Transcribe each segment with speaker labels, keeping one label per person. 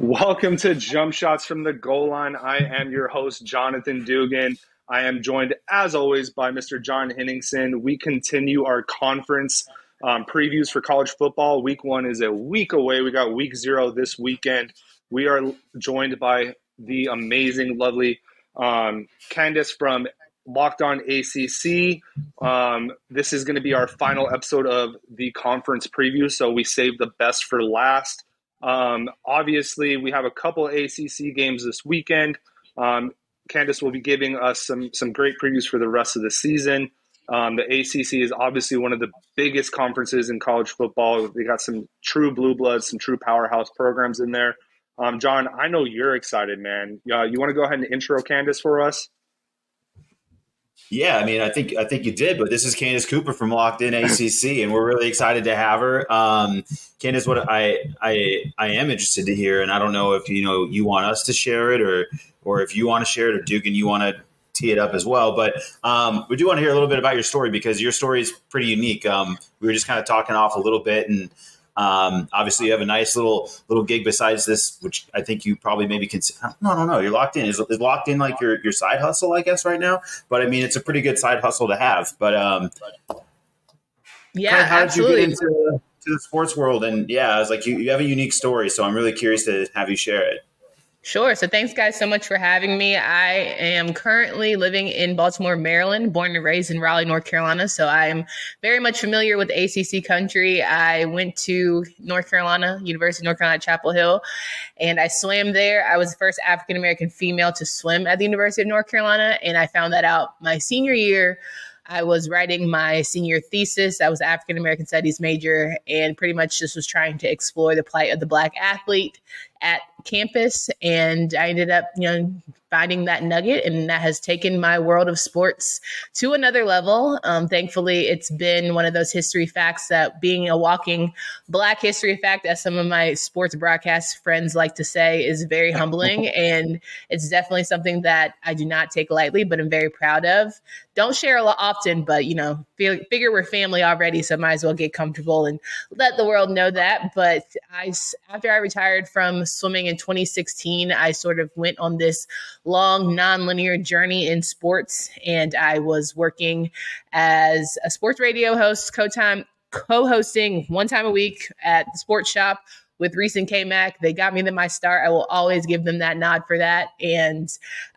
Speaker 1: Welcome to Jump Shots from the Goal Line. I am your host, Jonathan Dugan. I am joined, as always, by Mr. John Henningsen. We continue our conference previews for college football. Week 1 is a week away. We got week 0 this weekend. We are joined by the amazing, lovely Candace from LockedOn ACC. This is going to be our final episode of the conference preview, so we saved the best for last. Obviously, we have a couple ACC games this weekend. Candace will be giving us some great previews for the rest of the season. The ACC is obviously one of the biggest conferences in college football. They got some true blue bloods, some true powerhouse programs in there. John, I know you're excited, man. You want to go ahead and intro Candace for us?
Speaker 2: Yeah, I mean, I think you did, but this is Candace Cooper from Locked In ACC, and we're really excited to have her. Candace, what I am interested to hear, and I don't know if you want us to share it, or if you want to share it, or Duke and you want to tee it up as well. But we do want to hear a little bit about your story, because your story is pretty unique. We were just kind of talking off a little bit, and obviously you have a nice little gig besides this, which I think you probably maybe consider. No. You're locked in. Is locked in like your side hustle, I guess, right now? But I mean, it's a pretty good side hustle to have. But
Speaker 3: yeah,
Speaker 2: how
Speaker 3: absolutely.
Speaker 2: did you get into the sports world? And yeah, I was like, you have a unique story, so I'm really curious to have you share it.
Speaker 3: Sure. So thanks, guys, so much for having me. I am currently living in Baltimore, Maryland, born and raised in Raleigh, North Carolina. So I am very much familiar with ACC country. I went to North Carolina, University of North Carolina, Chapel Hill, and I swam there. I was the first African-American female to swim at the University of North Carolina, and I found that out my senior year. I was writing my senior thesis. I was an African-American studies major, and pretty much just was trying to explore the plight of the Black athlete at campus. And I ended up, finding that nugget, and that has taken my world of sports to another level. Thankfully, it's been one of those history facts that being a walking Black history fact, as some of my sports broadcast friends like to say, is very humbling. And it's definitely something that I do not take lightly, but I'm very proud of. Don't share a lot often, but, figure we're family already, so might as well get comfortable and let the world know that. But after I retired from swimming in 2016, I sort of went on this long nonlinear journey in sports, and I was working as a sports radio host, co-hosting one time a week at the Sports Shop with Reese and K-Mac. They got me my start. I will always give them that nod for that. And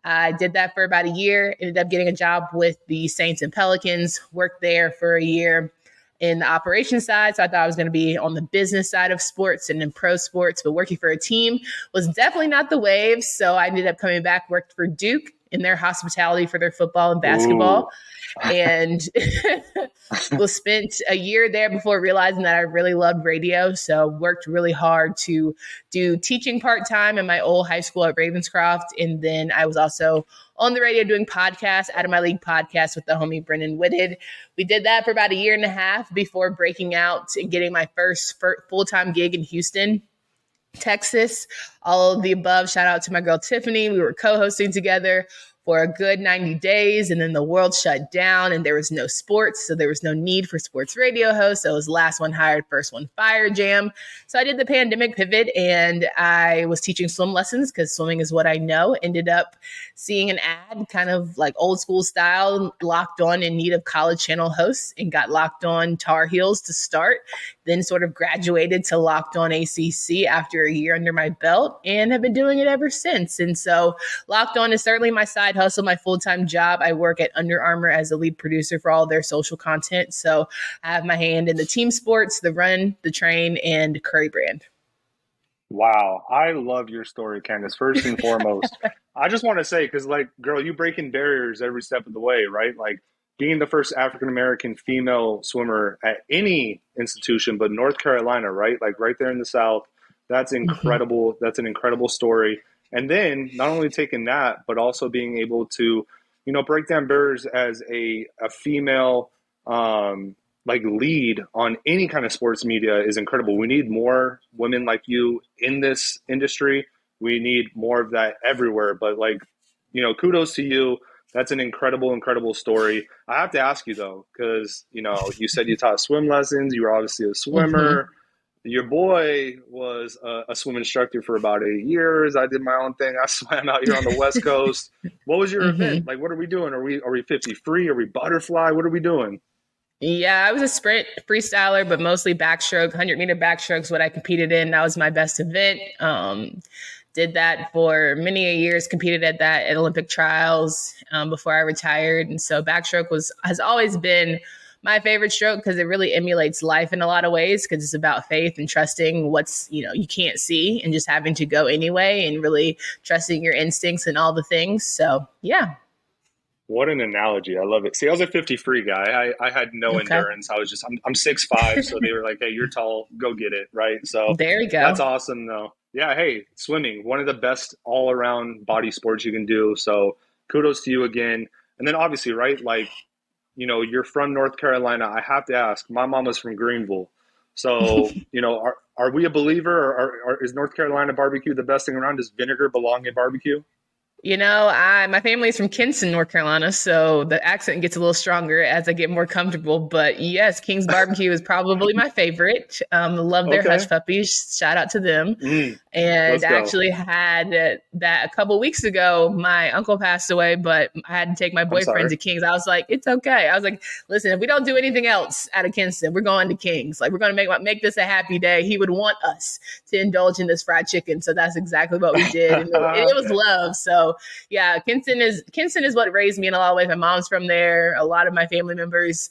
Speaker 3: I did that for about a year, ended up getting a job with the Saints and Pelicans, worked there for a year in the operations side. So I thought I was going to be on the business side of sports and in pro sports, but working for a team was definitely not the wave. So I ended up coming back, worked for Duke in their hospitality for their football and basketball. Ooh. And was spent a year there before realizing that I really loved radio. So worked really hard to do teaching part-time in my old high school at Ravenscroft. And then I was also on the radio doing podcasts, Out of My League podcast with the homie Brennan Whitted. We did that for about a year and a half before breaking out and getting my first full-time gig in Houston, Texas. All of the above. Shout out to my girl Tiffany. We were co-hosting together for a good 90 days, and then the world shut down and there was no sports, so there was no need for sports radio hosts. So it was last one hired, first one fired jam. So I did the pandemic pivot, and I was teaching swim lessons because swimming is what I know. Ended up seeing an ad, kind of like old school style, Locked On in need of college channel hosts, and got Locked On Tar Heels to start. Then sort of graduated to Locked On ACC after a year under my belt, and have been doing it ever since. And so Locked On is certainly my side hustle, my full-time job. I work at Under Armour as a lead producer for all their social content. So I have my hand in the team sports, the run, the train, and Curry brand.
Speaker 1: Wow. I love your story, Candace. First and foremost, I just want to say, because girl, you breaking barriers every step of the way, right? Like being the first African-American female swimmer at any institution, but North Carolina, right? Like right there in the South. That's incredible. Mm-hmm. That's an incredible story. And then not only taking that, but also being able to, break down barriers as a female lead on any kind of sports media is incredible. We need more women like you in this industry. We need more of that everywhere. But kudos to you. That's an incredible, incredible story. I have to ask you though, because, you said you taught swim lessons. You were obviously a swimmer. Your boy was a swim instructor for about 8 years. I did my own thing. I swam out here on the West Coast. What was your event?
Speaker 3: Hmm.
Speaker 1: Like, what are we doing? Are we 50 free? Are we butterfly? What are we doing?
Speaker 3: Yeah, I was a sprint freestyler, but mostly backstroke, 100-meter backstrokes, what I competed in. That was my best event. Did that for many years, competed at that at Olympic trials before I retired. And so backstroke has always been my favorite stroke because it really emulates life in a lot of ways because it's about faith and trusting what's, you can't see and just having to go anyway and really trusting your instincts and all the things. So, yeah.
Speaker 1: What an analogy. I love it. See, I was a 50 free guy. I had no
Speaker 3: Okay.
Speaker 1: endurance. I'm 6'5", so they were like, hey, you're tall, go get it, right? So
Speaker 3: There you
Speaker 1: that's
Speaker 3: go.
Speaker 1: awesome, though. Yeah, hey, swimming, one of the best all around body sports you can do. So kudos to you again. And then obviously, right, like, you're from North Carolina. I have to ask, my mom was from Greenville. So, are we a believer or is North Carolina barbecue the best thing around? Does vinegar belong in barbecue?
Speaker 3: My family's from Kinston, North Carolina, so the accent gets a little stronger as I get more comfortable. But yes, King's Barbecue is probably my favorite. Love their hush
Speaker 1: Okay.
Speaker 3: puppies. Shout out to them. And
Speaker 1: Let's
Speaker 3: I
Speaker 1: go.
Speaker 3: actually had that a couple weeks ago. My uncle passed away, but I had to take my
Speaker 1: I'm
Speaker 3: boyfriend
Speaker 1: sorry.
Speaker 3: to King's. I was like, it's okay. I was like, listen, if we don't do anything else out of Kinston, we're going to King's. Like, we're going to make this a happy day. He would want us to indulge in this fried chicken, so that's exactly what we did, and it was love. So yeah, Kinston is what raised me in a lot of ways. My mom's from there. A lot of my family members,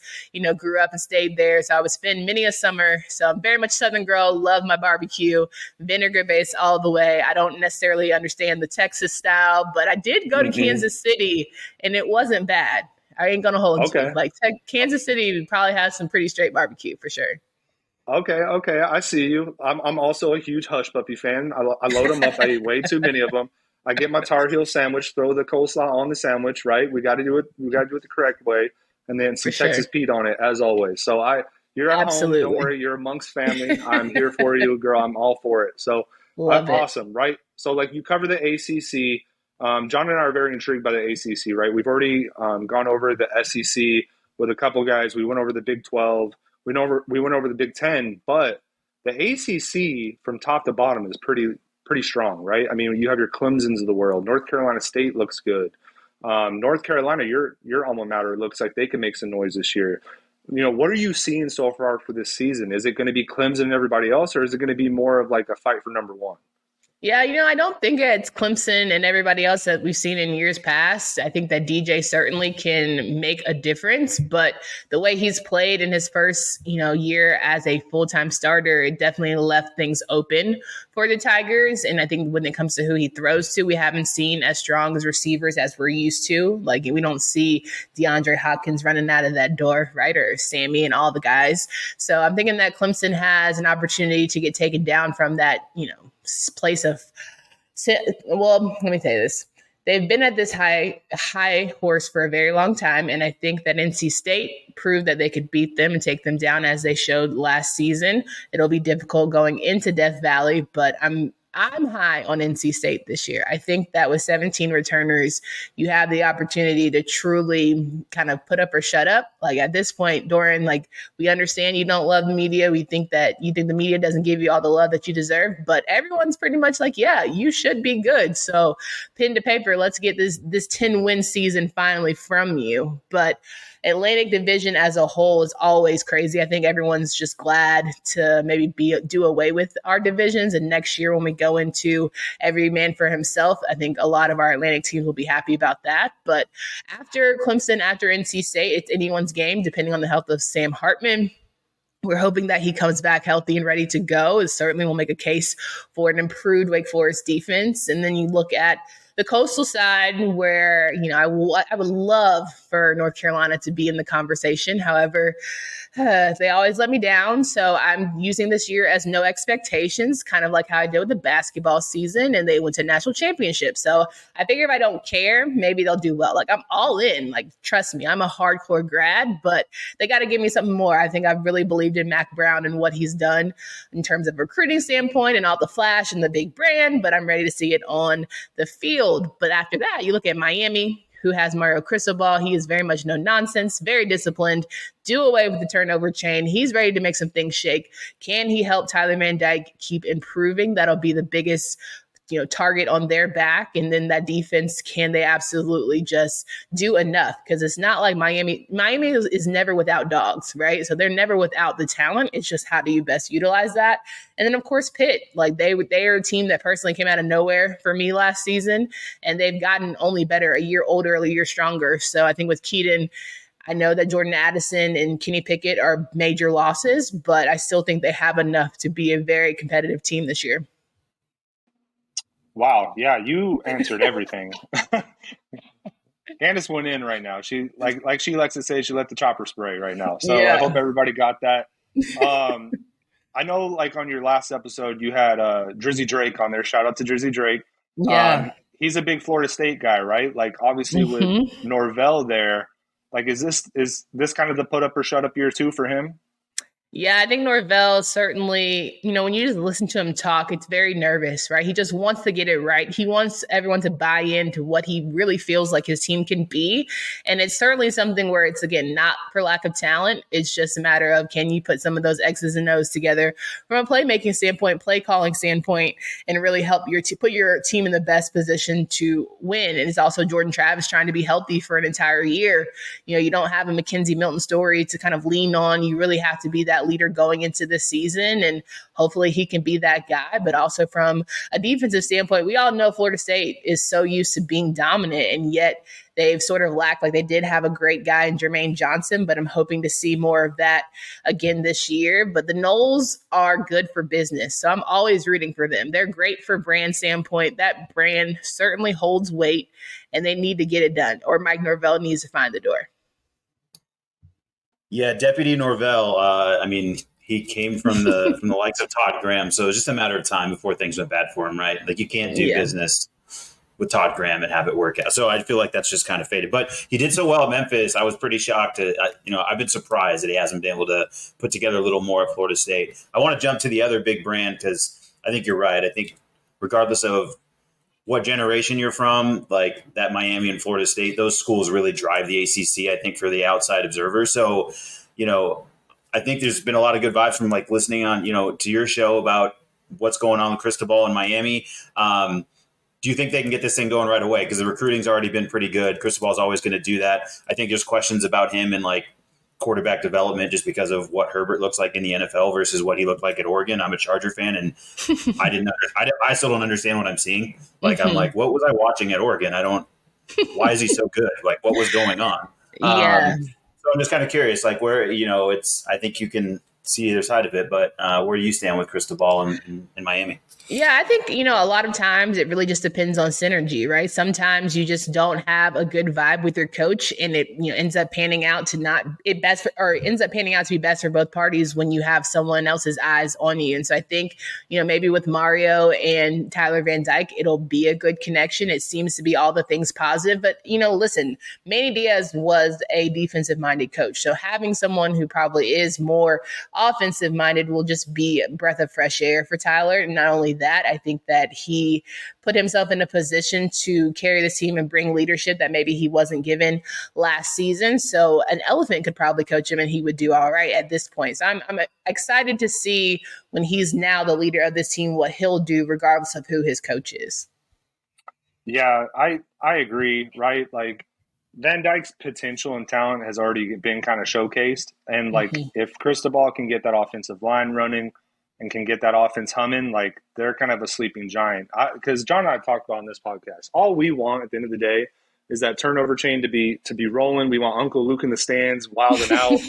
Speaker 3: grew up and stayed there. So I would spend many a summer. So I'm very much Southern girl, love my barbecue, vinegar based all the way. I don't necessarily understand the Texas style, but I did go to
Speaker 1: Hmm.
Speaker 3: Kansas City and it wasn't bad. I ain't gonna hold you.
Speaker 1: Okay.
Speaker 3: Like Kansas City probably has some pretty straight barbecue for sure.
Speaker 1: Okay. Okay. I see you. I'm also a huge Hush Puppy fan. I load them up. I eat way too many of them. I get my Tar Heel sandwich, throw the coleslaw on the sandwich, right? We got to do it. We got to do it the correct way. And then
Speaker 3: For
Speaker 1: some
Speaker 3: sure.
Speaker 1: Texas Pete on it, as always. So you're at home. Don't
Speaker 3: Absolutely.
Speaker 1: worry. You're amongst family. I'm here for you, girl. I'm all for it. So
Speaker 3: Love it.
Speaker 1: awesome, right? So like you cover the ACC. John and I are very intrigued by the ACC, right? We've already gone over the SEC with a couple guys. We went over the Big 12. We went over the Big Ten, but the ACC from top to bottom is pretty strong, right? I mean, you have your Clemson's of the world. North Carolina State looks good. North Carolina, your alma mater, looks like they can make some noise this year. What are you seeing so far for this season? Is it going to be Clemson and everybody else, or is it going to be more of like a fight for number one?
Speaker 3: Yeah, I don't think it's Clemson and everybody else that we've seen in years past. I think that DJ certainly can make a difference, but the way he's played in his first, year as a full-time starter, it definitely left things open for the Tigers. And I think when it comes to who he throws to, we haven't seen as strong as receivers as we're used to. Like we don't see DeAndre Hopkins running out of that door, right? Or Sammy and all the guys. So I'm thinking that Clemson has an opportunity to get taken down from that, place of well, let me tell you this. They've been at this high horse for a very long time, and I think that NC State proved that they could beat them and take them down as they showed last season. It'll be difficult going into Death Valley, but I'm high on NC State this year. I think that with 17 returners, you have the opportunity to truly kind of put up or shut up. Like at this point, Doran, like we understand you don't love the media. We think that you think the media doesn't give you all the love that you deserve, but everyone's pretty much like, yeah, you should be good. So pen to paper, let's get this 10-win season finally from you. But Atlantic Division as a whole is always crazy. I think everyone's just glad to maybe do away with our divisions. And next year, when we go into every man for himself, I think a lot of our Atlantic teams will be happy about that. But after Clemson, after NC State, it's anyone's game, depending on the health of Sam Hartman. We're hoping that he comes back healthy and ready to go. It certainly will make a case for an improved Wake Forest defense. And then you look at the coastal side where, I would love for North Carolina to be in the conversation. However, they always let me down. So I'm using this year as no expectations, kind of like how I did with the basketball season, and they went to national championship. So I figure if I don't care, maybe they'll do well. Like I'm all in. Like, trust me, I'm a hardcore grad, but they got to give me something more. I think I've really believed in Mac Brown and what he's done in terms of recruiting standpoint and all the flash and the big brand, but I'm ready to see it on the field. But after that, you look at Miami, who has Mario Cristobal. He is very much no nonsense, very disciplined, do away with the turnover chain. He's ready to make some things shake. Can he help Tyler Van Dyke keep improving? That'll be the biggest target on their back. And then that defense, can they absolutely just do enough? Because it's not like Miami is never without dogs, right? So they're never without the talent. It's just, how do you best utilize that? And then of course, Pitt, like they are a team that personally came out of nowhere for me last season, and they've gotten only better, a year older, a year stronger. So I think with Keaton, I know that Jordan Addison and Kenny Pickett are major losses, but I still think they have enough to be a very competitive team this year.
Speaker 1: Wow. Yeah, you answered everything. Candace went in right now. She like she likes to say, she let the chopper spray right now. So yeah. I hope everybody got that. I know, like on your last episode, you had Drizzy Drake on there. Shout out to Drizzy Drake.
Speaker 3: Yeah.
Speaker 1: He's a big Florida State guy, right? Like obviously with Norvell there, like is this kind of the put up or shut up year 2 for him?
Speaker 3: Yeah, I think Norvell certainly, when you just listen to him talk, it's very nervous, right? He just wants to get it right. He wants everyone to buy into what he really feels like his team can be. And it's certainly something where it's, again, not for lack of talent. It's just a matter of, can you put some of those X's and O's together from a playmaking standpoint, play calling standpoint, and really help put your team in the best position to win. And it's also Jordan Travis trying to be healthy for an entire year. You don't have a Mackenzie Milton story to kind of lean on. You really have to be that leader going into this season, and hopefully he can be that guy. But also from a defensive standpoint, we all know Florida State is so used to being dominant, and yet they've sort of lacked. Like, they did have a great guy in Jermaine Johnson, but I'm hoping to see more of that again this year. But the Noles are good for business, so I'm always rooting for them. They're great for brand standpoint. That brand certainly holds weight, and they need to get it done, or Mike Norvell needs to find the door.
Speaker 2: Yeah, Deputy Norvell, he came from the likes of Todd Graham, so it was just a matter of time before things went bad for him, right? Like, you can't do business with Todd Graham and have it work out. So I feel like that's just kind of faded. But he did so well at Memphis. I was pretty shocked. I've been surprised that he hasn't been able to put together a little more at Florida State. I want to jump to the other big brand, because I think you're right. I think regardless of what generation you're from, like that Miami and Florida State, those schools really drive the ACC, I think, for the outside observer. So, I think there's been a lot of good vibes from like listening on, to your show about what's going on with Cristobal in Miami. Do you think they can get this thing going right away? Because the recruiting's already been pretty good. Cristobal's always going to do that. I think there's questions about him and like quarterback development just because of what Herbert looks like in the NFL versus what he looked like at Oregon. I'm a Charger fan, and I still don't understand what I'm seeing. Like, I'm like, what was I watching at Oregon? Why is he so good? Like, what was going on?
Speaker 3: Yeah.
Speaker 2: So I'm just kind of curious, like where, I think you can see either side of it, but where do you stand with Cristobal in Miami?
Speaker 3: Yeah, I think, a lot of times it really just depends on synergy, right? Sometimes you just don't have a good vibe with your coach, and it ends up panning out to ends up panning out to be best for both parties when you have someone else's eyes on you. And so I think, maybe with Mario and Tyler Van Dyke, it'll be a good connection. It seems to be all the things positive. But, listen, Manny Diaz was a defensive-minded coach. So having someone who probably is more offensive-minded will just be a breath of fresh air for Tyler. And not only that, I think that he put himself in a position to carry this team and bring leadership that maybe he wasn't given last season. So an elephant could probably coach him, and he would do all right at this point. So I'm excited to see when he's now the leader of this team, what he'll do regardless of who his coach is.
Speaker 1: Yeah, I agree, right? Like, Van Dyke's potential and talent has already been kind of showcased. And like, if Cristobal can get that offensive line running and can get that offense humming, like, they're kind of a sleeping giant. Because John and I talked about on this podcast, all we want at the end of the day is that turnover chain to be rolling. We want Uncle Luke in the stands, wilding out.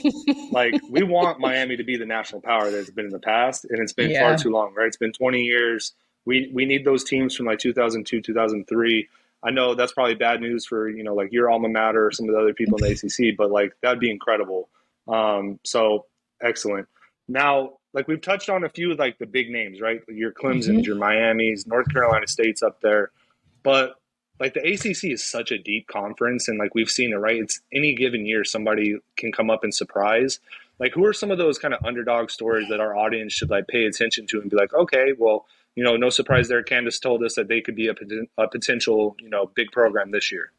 Speaker 1: Like, we want Miami to be the national power that it's been in the past, and it's been far too long, right? It's been 20 years. We need those teams from like 2002, 2003. I know that's probably bad news for, like your alma mater or some of the other people in the ACC, but like, that'd be incredible. So excellent. Now, like, we've touched on a few of like the big names, right? Your Clemson's, your Miami's, North Carolina State's up there. But like, the ACC is such a deep conference, and like, we've seen it, right? It's any given year somebody can come up and surprise. Like, who are some of those kind of underdog stories that our audience should like pay attention to and be like, okay, well, no surprise there. Candace told us that they could be a potential, big program this year.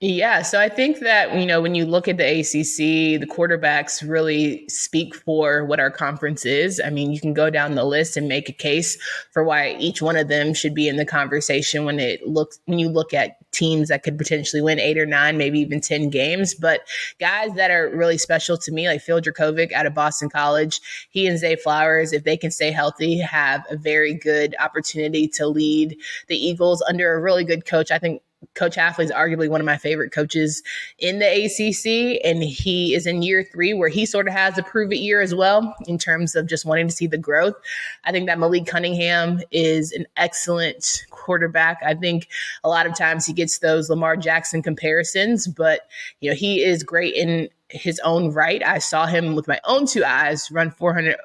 Speaker 3: Yeah, so I think that, when you look at the ACC, the quarterbacks really speak for what our conference is. I mean, you can go down the list and make a case for why each one of them should be in the conversation when you look at teams that could potentially win 8 or 9, maybe even 10 games. But guys that are really special to me, like Phil Dracovic out of Boston College, he and Zay Flowers, if they can stay healthy, have a very good opportunity to lead the Eagles under a really good coach. I think Coach Hafley is arguably one of my favorite coaches in the ACC, and he is in year 3 where he sort of has a prove it year as well in terms of just wanting to see the growth. I think that Malik Cunningham is an excellent quarterback. I think a lot of times he gets those Lamar Jackson comparisons, but he is great in his own right. I saw him with my own 2 eyes run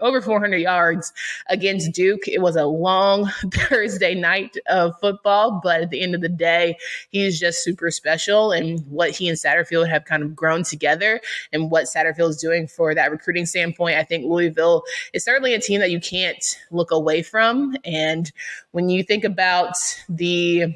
Speaker 3: over 400 yards against Duke. It was a long Thursday night of football, but at the end of the day, he's just super special. And what he and Satterfield have kind of grown together and what Satterfield is doing for that recruiting standpoint, I think Louisville is certainly a team that you can't look away from. And when you think about the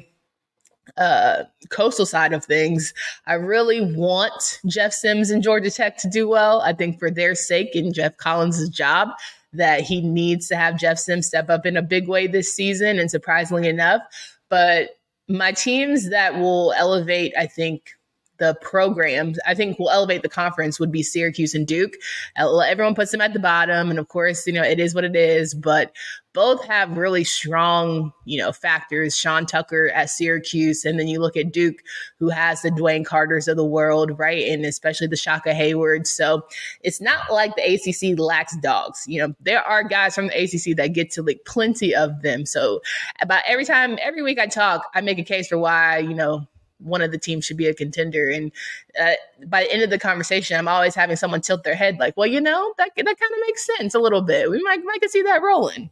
Speaker 3: coastal side of things, I really want Jeff Sims and Georgia Tech to do well. I think for their sake and Jeff Collins' job, that he needs to have Jeff Sims step up in a big way this season, and surprisingly enough. But my teams that will elevate, I think, the programs, I think will elevate the conference would be Syracuse and Duke. Everyone puts them at the bottom. And of course, it is what it is, but both have really strong, factors. Sean Tucker at Syracuse. And then you look at Duke, who has the Dwayne Carters of the world, right? And especially the Shaka Hayward. So it's not like the ACC lacks dogs. There are guys from the ACC that get to like plenty of them. So about every week I talk, I make a case for why, one of the teams should be a contender. And by the end of the conversation, I'm always having someone tilt their head like, well, that kind of makes sense a little bit. We might can see that rolling.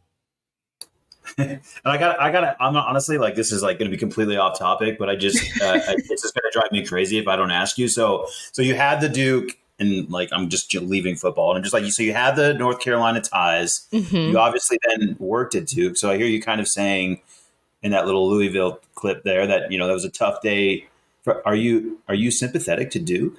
Speaker 2: And I'm honestly like, this is like going to be completely off topic, but it's just going to drive me crazy if I don't ask you. So you had the Duke, and like, I'm just leaving football, and I'm just like, so you had the North Carolina ties. Mm-hmm. You obviously then worked at Duke. So I hear you kind of saying in that little Louisville clip there that, that was a tough day. Are you sympathetic to Duke?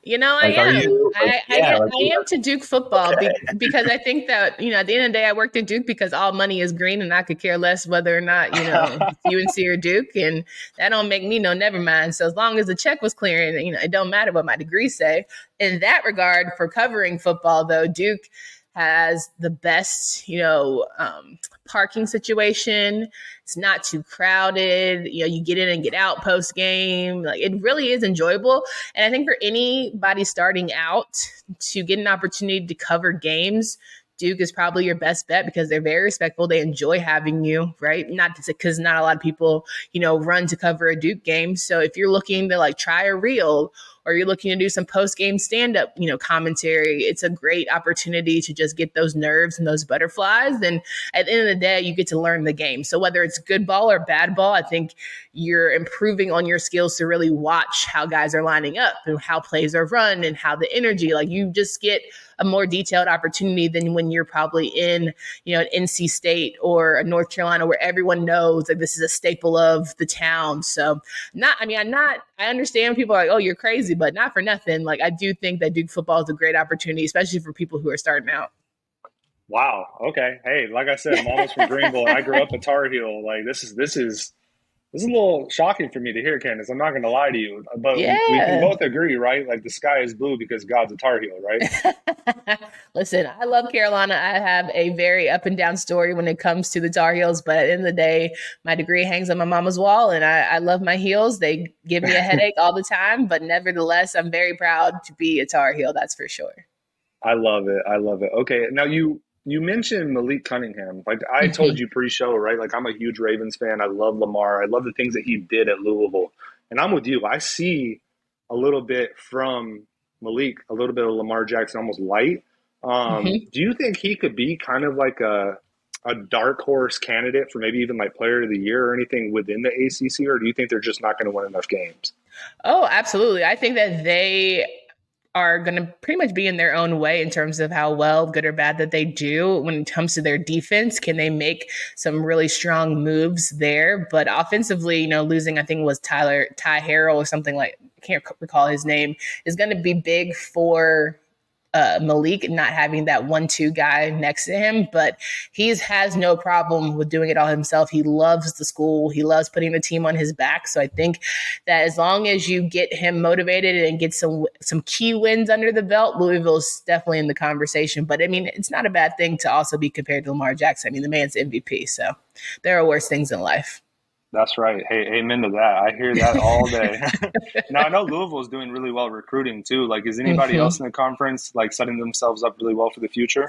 Speaker 3: I am. I am to Duke football, okay. Because I think that, at the end of the day, I worked at Duke because all money is green and I could care less whether or not, UNC or Duke. And that don't make me never mind. So as long as the check was clearing, it don't matter what my degrees say. In that regard, for covering football, though, Duke has the best, parking situation. It's not too crowded. You get in and get out post game. Like, it really is enjoyable. And I think for anybody starting out to get an opportunity to cover games, Duke is probably your best bet because they're very respectful. They enjoy having you, right? Not because not a lot of people, run to cover a Duke game. So if you're looking to like try a reel, or you're looking to do some post-game stand-up, commentary, it's a great opportunity to just get those nerves and those butterflies. And at the end of the day, you get to learn the game. So whether it's good ball or bad ball, I think you're improving on your skills to really watch how guys are lining up and how plays are run and how the energy, like, you just get a more detailed opportunity than when you're probably in, an NC State or a North Carolina where everyone knows that this is a staple of the town. So I understand people are like, oh, you're crazy, but not for nothing. Like, I do think that Duke football is a great opportunity, especially for people who are starting out.
Speaker 1: Wow. Okay. Hey, like I said, I'm almost from Greenville and I grew up a Tar Heel. Like, this is a little shocking for me to hear, Candace. I'm not going to lie to you, but we can both agree, right? Like, the sky is blue because God's a Tar Heel, right?
Speaker 3: Listen, I love Carolina. I have a very up and down story when it comes to the Tar Heels, but at the end of the day, my degree hangs on my mama's wall, and I love my heels. They give me a headache all the time, but nevertheless, I'm very proud to be a Tar Heel. That's for sure.
Speaker 1: I love it. Okay, now you mentioned Malik Cunningham. Like, I told you pre-show, right? Like, I'm a huge Ravens fan. I love Lamar. I love the things that he did at Louisville. And I'm with you. I see a little bit from Malik, a little bit of Lamar Jackson, almost light. Do you think he could be kind of like a dark horse candidate for maybe even like player of the year or anything within the ACC? Or do you think they're just not going to win enough games?
Speaker 3: Oh, absolutely. I think that they are going to pretty much be in their own way in terms of how well, good or bad, that they do when it comes to their defense. Can they make some really strong moves there? But offensively, losing, I think it was Ty Harrell or something like, I can't recall his name, is going to be big for Malik not having that 1-2 guy next to him, but he has no problem with doing it all himself. He loves the school. He loves putting the team on his back. So I think that as long as you get him motivated and get some key wins under the belt, Louisville's definitely in the conversation. But I mean, it's not a bad thing to also be compared to Lamar Jackson. I mean, the man's MVP. So there are worse things in life.
Speaker 1: That's right. Hey, amen to that. I hear that all day. Now, I know Louisville's doing really well recruiting too. Like, is anybody else in the conference like setting themselves up really well for the future?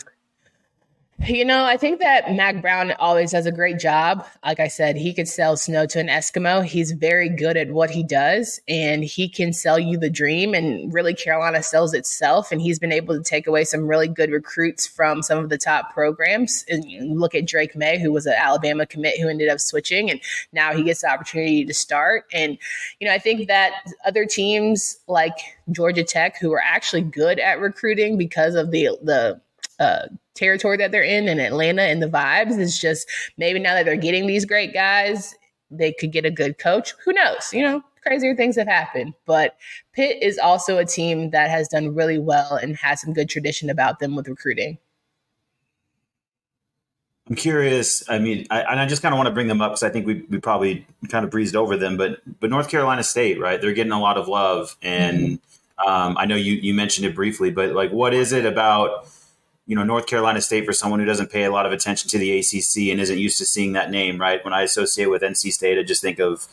Speaker 3: I think that Mac Brown always does a great job. Like I said, he could sell snow to an Eskimo. He's very good at what he does, and he can sell you the dream. And really, Carolina sells itself, and he's been able to take away some really good recruits from some of the top programs. And you look at Drake May, who was an Alabama commit who ended up switching, and now he gets the opportunity to start. And, I think that other teams like Georgia Tech, who are actually good at recruiting because of the territory that they're in Atlanta and the vibes, is just maybe now that they're getting these great guys, they could get a good coach. Who knows? Crazier things have happened. But Pitt is also a team that has done really well and has some good tradition about them with recruiting.
Speaker 2: I'm curious. I mean, I just kind of want to bring them up because I think we probably kind of breezed over them. But North Carolina State, right? They're getting a lot of love, and I know you mentioned it briefly, but like, what is it about North Carolina State for someone who doesn't pay a lot of attention to the ACC and isn't used to seeing that name, right? When I associate with NC State, I just think of,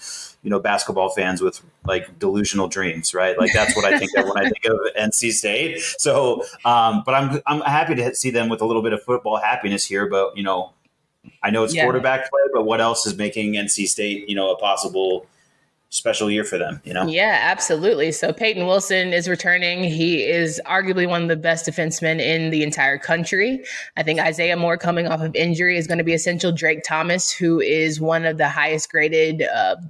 Speaker 2: basketball fans with like delusional dreams, right? Like that's what I think of when I think of NC State. So, but I'm happy to see them with a little bit of football happiness here, but I know it's quarterback play, but what else is making NC State, a possible special year for them,
Speaker 3: Yeah, absolutely. So Peyton Wilson is returning. He is arguably one of the best defensemen in the entire country. I think Isaiah Moore, coming off of injury, is going to be essential. Drake Thomas, who is one of the highest graded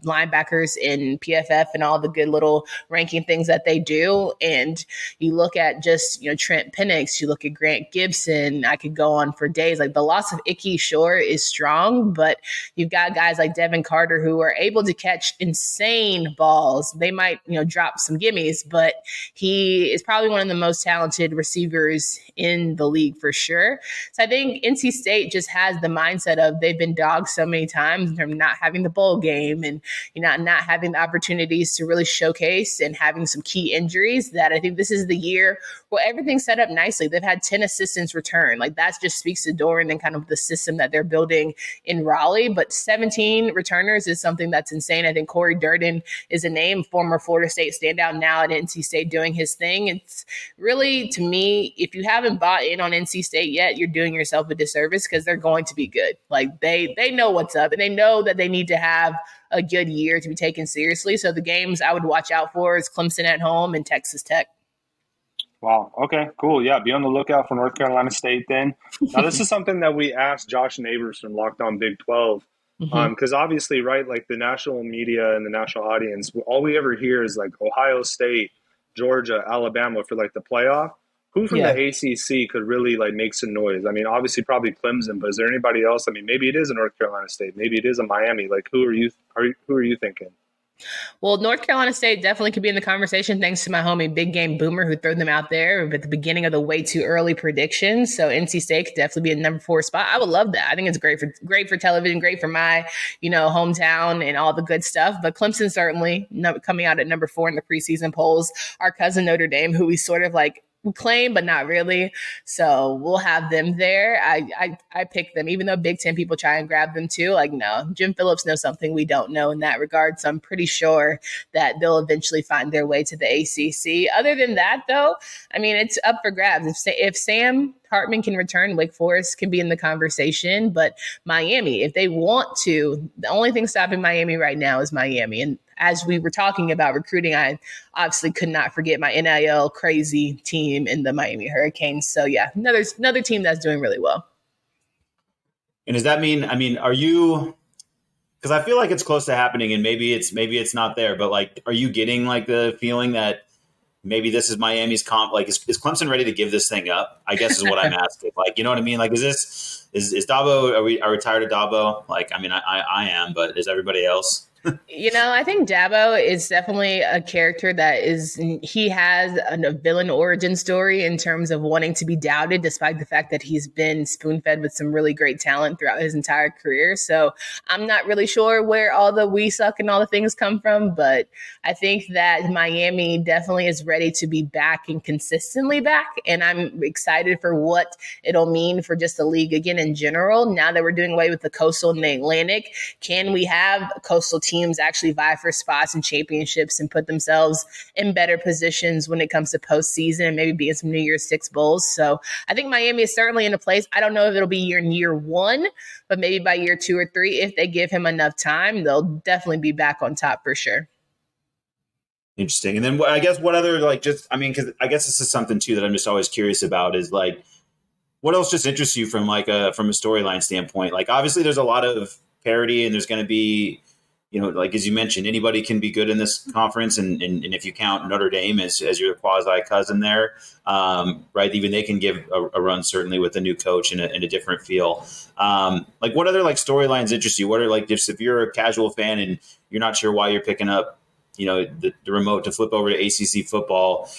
Speaker 3: linebackers in PFF and all the good little ranking things that they do. And you look at just, Trent Penix, you look at Grant Gibson, I could go on for days. Like, the loss of Icky Shore is strong, but you've got guys like Devin Carter who are able to catch insane balls. They might, drop some gimmies, but he is probably one of the most talented receivers in the league for sure. So I think NC State just has the mindset of they've been dogged so many times from not having the bowl game and not having the opportunities to really showcase and having some key injuries, that I think this is the year where everything's set up nicely. They've had 10 assistants return. Like, that just speaks to Doran and kind of the system that they're building in Raleigh. But 17 returners is something that's insane. I think Corey Durden is a name, former Florida State standout, now at NC State doing his thing. It's really, to me, if you haven't bought in on NC State yet, you're doing yourself a disservice, because they're going to be good. Like, they know what's up, and they know that they need to have a good year to be taken seriously. So the games I would watch out for is Clemson at home and Texas Tech.
Speaker 1: Wow. Okay, cool. Yeah, be on the lookout for North Carolina State then. Now, this is something that we asked Josh Neighbors from LockedOn Big 12. Because obviously, right, like the national media and the national audience, all we ever hear is like Ohio State, Georgia, Alabama for like the playoff. Who from the ACC could really like make some noise? I mean, obviously probably Clemson, but is there anybody else? I mean, maybe it is a North Carolina State, maybe it is a Miami. Like, who are you thinking?
Speaker 3: Well, North Carolina State definitely could be in the conversation thanks to my homie Big Game Boomer, who threw them out there at the beginning of the way too early predictions. So NC State could definitely be a number 4 spot. I would love that. I think it's great for television, great for my, hometown and all the good stuff. But Clemson certainly coming out at number 4 in the preseason polls. Our cousin Notre Dame, who we sort of like claim, but not really. So we'll have them there. I pick them, even though Big Ten people try and grab them too. Like, no, Jim Phillips knows something we don't know in that regard. So I'm pretty sure that they'll eventually find their way to the ACC. Other than that, though, I mean, it's up for grabs. If Sam Hartman can return, Wake Forest can be in the conversation. But Miami, if they want to, the only thing stopping Miami right now is Miami. And as we were talking about recruiting, I obviously could not forget my NIL crazy team in the Miami Hurricanes. So yeah, another team that's doing really well.
Speaker 2: And does that mean, are you, because I feel like it's close to happening and maybe it's not there, but like, are you getting like the feeling that maybe this is Miami's comp. Like, is Clemson ready to give this thing up? I guess is what I'm asking. Like, you know what I mean? Like, is Dabo? Are we tired of Dabo? Like, I mean, I am, but is everybody else?
Speaker 3: I think Dabo is definitely a character he has a villain origin story in terms of wanting to be doubted, despite the fact that he's been spoon-fed with some really great talent throughout his entire career. So I'm not really sure where all the we suck and all the things come from, but I think that Miami definitely is ready to be back and consistently back. And I'm excited for what it'll mean for just the league again in general. Now that we're doing away with the Coastal and the Atlantic, can we have Coastal teams actually vie for spots and championships and put themselves in better positions when it comes to postseason and maybe be in some New Year's Six bowls? So I think Miami is certainly in a place. I don't know if it'll be year one, but maybe by year 2 or 3, if they give him enough time, they'll definitely be back on top for sure.
Speaker 2: Interesting. And then I guess what other, because I guess this is something too that I'm just always curious about is like, what else just interests you from a storyline standpoint? Like, obviously there's a lot of parity and there's going to be, like as you mentioned, anybody can be good in this conference, and if you count Notre Dame as your quasi cousin there, right? Even they can give a run certainly with a new coach and a different feel. Like, what other storylines interest you? What are just if you're a casual fan and you're not sure why you're picking up, the remote to flip over to ACC football.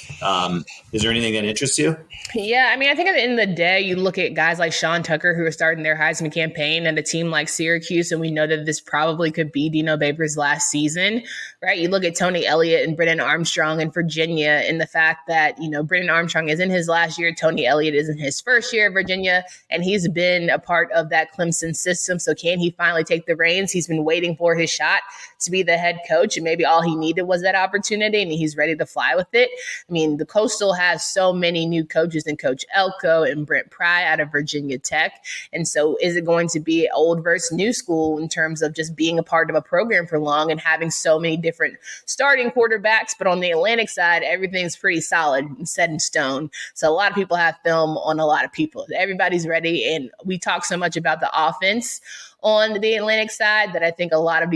Speaker 2: Is there anything that interests you?
Speaker 3: Yeah, I mean, I think at the end of the day, you look at guys like Sean Tucker who are starting their Heisman campaign and a team like Syracuse, and we know that this probably could be Dino Babers' last season, right? You look at Tony Elliott and Brennan Armstrong in Virginia and the fact that, Brennan Armstrong is in his last year, Tony Elliott is in his first year at Virginia, and he's been a part of that Clemson system. So can he finally take the reins? He's been waiting for his shot to be the head coach, and maybe all he needed was that opportunity, and he's ready to fly with it. I mean, the Coastal has so many new coaches and Coach Elko and Brent Pry out of Virginia Tech. And so is it going to be old versus new school in terms of just being a part of a program for long and having so many different starting quarterbacks? But on the Atlantic side, everything's pretty solid and set in stone. So a lot of people have film on a lot of people. Everybody's ready. And we talk so much about the offense on the Atlantic side that I think a lot of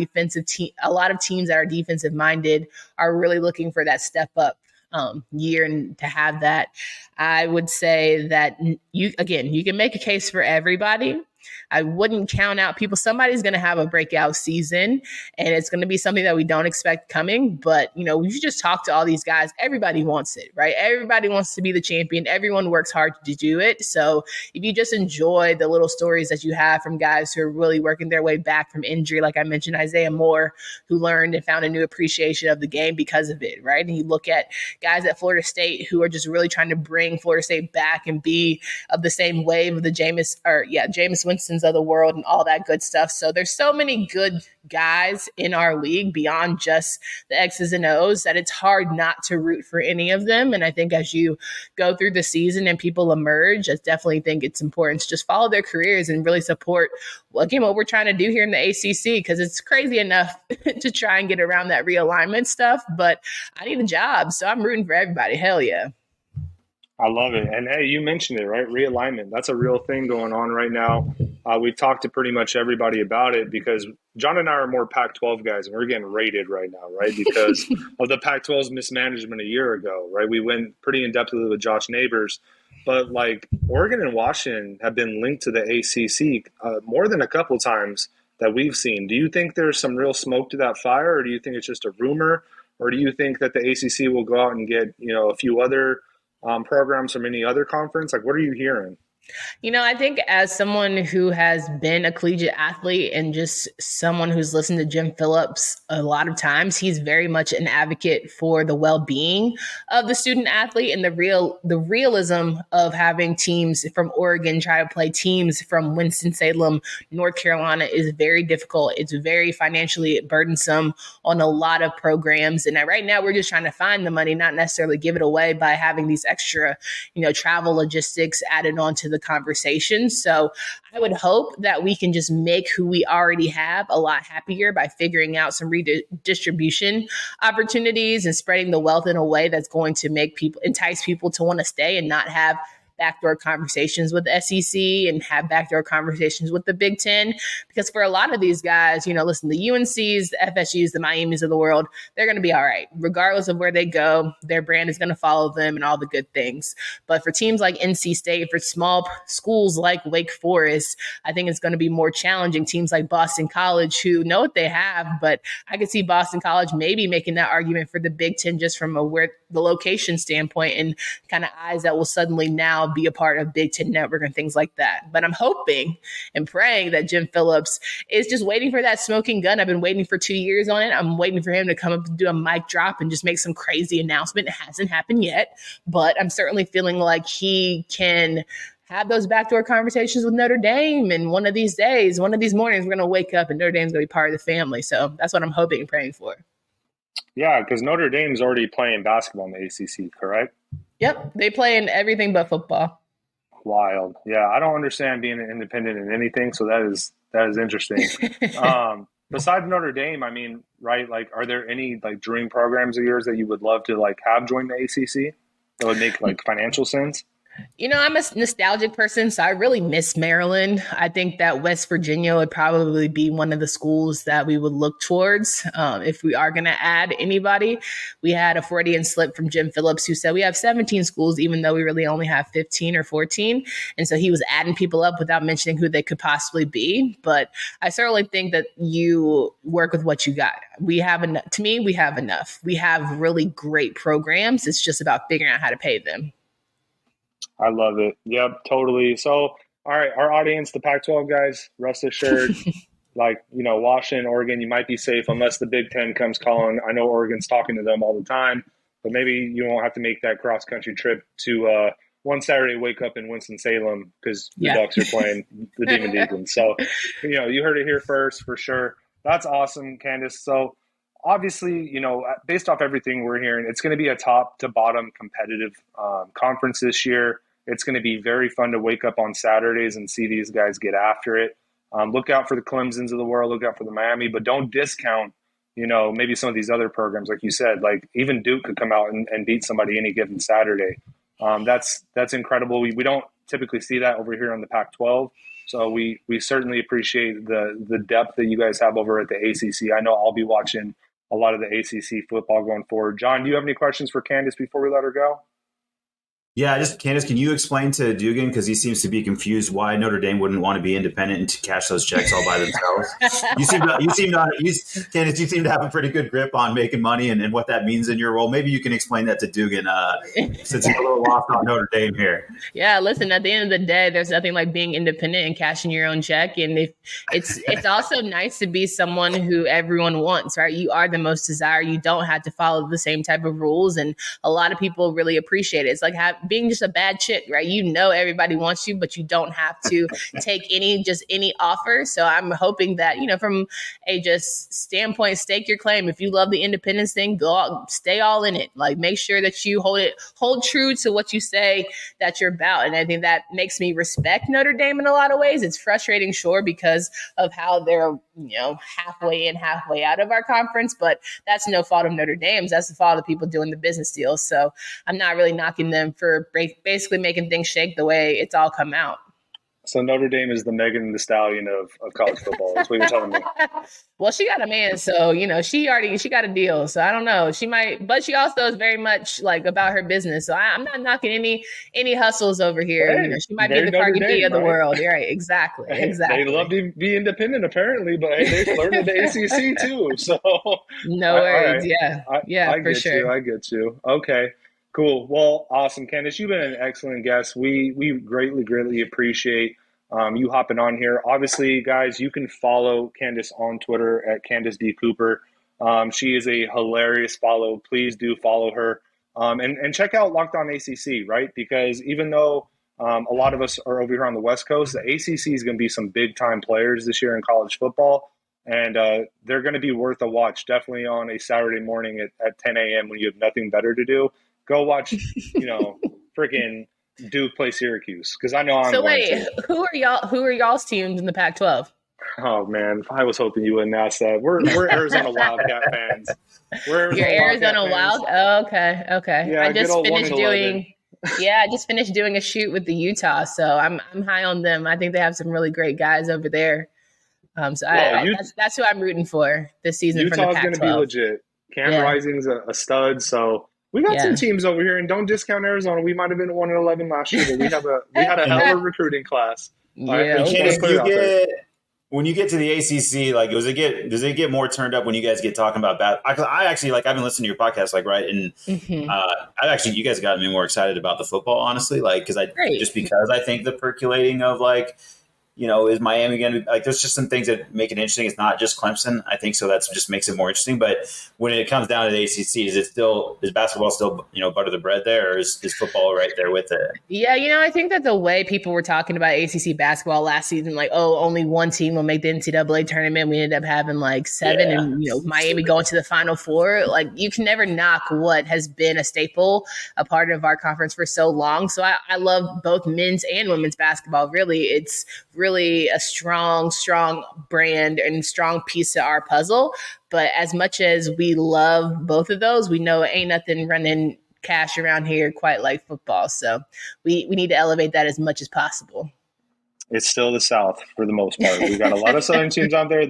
Speaker 3: teams that are defensive minded are really looking for that step up year, and to have that, I would say that you can make a case for everybody. I wouldn't count out people. Somebody's going to have a breakout season, and it's going to be something that we don't expect coming. But, we should just talk to all these guys. Everybody wants it, right? Everybody wants to be the champion. Everyone works hard to do it. So if you just enjoy the little stories that you have from guys who are really working their way back from injury, like I mentioned, Isaiah Moore, who learned and found a new appreciation of the game because of it, right? And you look at guys at Florida State who are just really trying to bring Florida State back and be of the same wave of the Jameis Winston of the world and all that good stuff. So there's so many good guys in our league beyond just the X's and O's that it's hard not to root for any of them. And I think as you go through the season and people emerge, I definitely think it's important to just follow their careers and really support, what we're trying to do here in the ACC, because it's crazy enough to try and get around that realignment stuff, but I need a job. So I'm rooting for everybody. Hell yeah.
Speaker 1: I love it. And hey, you mentioned it, right? Realignment. That's a real thing going on right now. We've talked to pretty much everybody about it because John and I are more Pac-12 guys, and we're getting rated right now, right? Because of the Pac-12's mismanagement a year ago, right? We went pretty in-depthly with Josh Neighbors. But Oregon and Washington have been linked to the ACC more than a couple times that we've seen. Do you think there's some real smoke to that fire, or do you think it's just a rumor? Or do you think that the ACC will go out and get, a few other programs from any other conference? What are you hearing?
Speaker 3: I think as someone who has been a collegiate athlete and just someone who's listened to Jim Phillips a lot of times, he's very much an advocate for the well-being of the student athlete and the realism of having teams from Oregon try to play teams from Winston-Salem, North Carolina is very difficult. It's very financially burdensome on a lot of programs. And right now we're just trying to find the money, not necessarily give it away by having these extra, travel logistics added on to the conversation. So I would hope that we can just make who we already have a lot happier by figuring out some redistribution opportunities and spreading the wealth in a way that's going to entice people to want to stay and not have backdoor conversations with the SEC and have backdoor conversations with the Big Ten. Because for a lot of these guys, listen, the UNCs, the FSUs, the Miamis of the world, they're going to be all right. Regardless of where they go, their brand is going to follow them and all the good things. But for teams like NC State, for small schools like Wake Forest, I think it's going to be more challenging. Teams like Boston College, who know what they have, but I could see Boston College maybe making that argument for the Big Ten just from where the location standpoint and kind of eyes that will suddenly now be a part of Big Ten Network and things like that. But I'm hoping and praying that Jim Phillips is just waiting for that smoking gun. I've been waiting for 2 years on it. I'm waiting for him to come up and do a mic drop and just make some crazy announcement. It hasn't happened yet, but I'm certainly feeling like he can have those backdoor conversations with Notre Dame. And one of these days, one of these mornings, we're going to wake up and Notre Dame's going to be part of the family. So that's what I'm hoping and praying for.
Speaker 1: Yeah, because Notre Dame's already playing basketball in the ACC, correct?
Speaker 3: Yep. They play in everything but football.
Speaker 1: Wild. Yeah, I don't understand being independent in anything. So that is interesting. Besides Notre Dame, I mean, right, like, are there any like dream programs of yours that you would love to like have join the ACC that would make like financial sense?
Speaker 3: I'm a nostalgic person, so I really miss Maryland. I think that West Virginia would probably be one of the schools that we would look towards if we are going to add anybody. We had a Freudian slip from Jim Phillips who said we have 17 schools, even though we really only have 15 or 14. And so he was adding people up without mentioning who they could possibly be. But I certainly think that you work with what you got. We have enough. To me, we have enough. We have really great programs. It's just about figuring out how to pay them.
Speaker 1: I love it. Yep, totally. So, all right, our audience, the Pac-12 guys, rest assured, Washington, Oregon, you might be safe unless the Big Ten comes calling. I know Oregon's talking to them all the time, but maybe you won't have to make that cross-country trip to one Saturday, wake up in Winston-Salem because the Ducks are playing the Demon Deacons. So, you heard it here first for sure. That's awesome, Candace. So, obviously, based off everything we're hearing, it's going to be a top to bottom competitive conference this year. It's going to be very fun to wake up on Saturdays and see these guys get after it. Look out for the Clemsons of the world, look out for the Miami, but don't discount, maybe some of these other programs, like you said, like even Duke could come out and beat somebody any given Saturday. That's incredible. We don't typically see that over here on the Pac-12. So we certainly appreciate the depth that you guys have over at the ACC. I know I'll be watching a lot of the ACC football going forward. John, do you have any questions for Candace before we let her go?
Speaker 2: Yeah, Candace, can you explain to Dugan, because he seems to be confused, why Notre Dame wouldn't want to be independent and to cash those checks all by themselves? Candace, you seem to have a pretty good grip on making money and what that means in your role. Maybe you can explain that to Dugan, since he's a little lost on Notre Dame here.
Speaker 3: Yeah, listen, at the end of the day, there's nothing like being independent and cashing your own check. And it's also nice to be someone who everyone wants, right? You are the most desired. You don't have to follow the same type of rules. And a lot of people really appreciate it. It's like being just a bad chick, right? Everybody wants you, but you don't have to take any offer. So I'm hoping that, from a just standpoint, stake your claim. If you love the independence thing, go out, stay all in it. Like, make sure that you hold true to what you say that you're about. And I think that makes me respect Notre Dame in a lot of ways. It's frustrating, sure, because of how they're, halfway in, halfway out of our conference, but that's no fault of Notre Dame's. That's the fault of the people doing the business deals. So I'm not really knocking them for basically making things shake the way it's all come out.
Speaker 1: So Notre Dame is the Megan Thee Stallion of college football. That's what you're telling me.
Speaker 3: Well, she got a man, so she got a deal. So I don't know. She might, but she also is very much like about her business. So I'm not knocking any hustles over here.
Speaker 1: Hey,
Speaker 3: she might be the Cardi B of the world. You're right, exactly.
Speaker 1: They love to be independent, apparently, but hey, they learned at the ACC too. So
Speaker 3: no worries.
Speaker 1: Right.
Speaker 3: Yeah,
Speaker 1: I
Speaker 3: for
Speaker 1: get
Speaker 3: sure.
Speaker 1: I get you. Okay. Cool. Well, awesome, Candace. You've been an excellent guest. We greatly appreciate you hopping on here. Obviously, guys, you can follow Candace on Twitter at Candace D. Cooper. She is a hilarious follow. Please do follow her. And check out LockedOn ACC, right? Because even though a lot of us are over here on the West Coast, the ACC is going to be some big-time players this year in college football. And they're going to be worth a watch, definitely on a Saturday morning at 10 a.m. when you have nothing better to do. Go watch, freaking Duke play Syracuse, because I know I'm. So wait,
Speaker 3: who are y'all's teams in the Pac-12?
Speaker 1: Oh man, I was hoping you wouldn't ask that. We're Arizona Wildcat fans.
Speaker 3: You're Arizona Wild. Oh, okay.
Speaker 1: Yeah,
Speaker 3: I just finished doing. Yeah, I just finished doing a shoot with the Utah, so I'm high on them. I think they have some really great guys over there. That's who I'm rooting for this season from the
Speaker 1: Utah's going to be
Speaker 3: Pac-12.
Speaker 1: legit. Cam
Speaker 3: Yeah.
Speaker 1: Rising's a stud, so we got some teams over here, and don't discount Arizona. We might have been 1-11 last year, but we had a hell of a recruiting class.
Speaker 3: Yeah,
Speaker 2: Candace, when you get to the ACC, like, does it get more turned up when you guys get talking about I actually, like, I've been listening to your podcast, like, right, and you guys got me more excited about the football, honestly, like, because I think the percolating of, like, you know, is Miami going to be like, there's just some things that make it interesting. It's not just Clemson, I think. So that's just makes it more interesting. But when it comes down to the ACC, is basketball still, you know, butter the bread there, or is football right there with it?
Speaker 3: Yeah. You know, I think that the way people were talking about ACC basketball last season, like, oh, only one team will make the NCAA tournament. We ended up having like 7 and, you know, Miami going to the Final Four. Like, you can never knock what has been a staple, a part of our conference for so long. So I love both men's and women's basketball. Really, it's really a strong brand and strong piece to our puzzle. But as much as we love both of those, we know ain't nothing running cash around here quite like football. So we need to elevate that as much as possible.
Speaker 1: It's still the South for the most part. We got a lot of Southern teams out there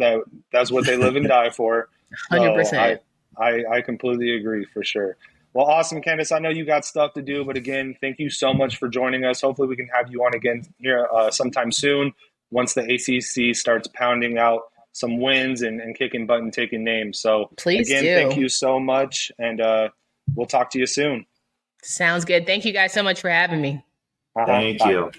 Speaker 1: that's what they live and die for.
Speaker 3: 100%.
Speaker 1: So I completely agree for sure. Well, awesome, Candace. I know you got stuff to do, but again, thank you so much for joining us. Hopefully we can have you on again here sometime soon once the ACC starts pounding out some wins and kicking butt and taking names. So
Speaker 3: please
Speaker 1: again, thank you so much, and we'll talk to you soon.
Speaker 3: Sounds good. Thank you guys so much for having me.
Speaker 2: Thank you.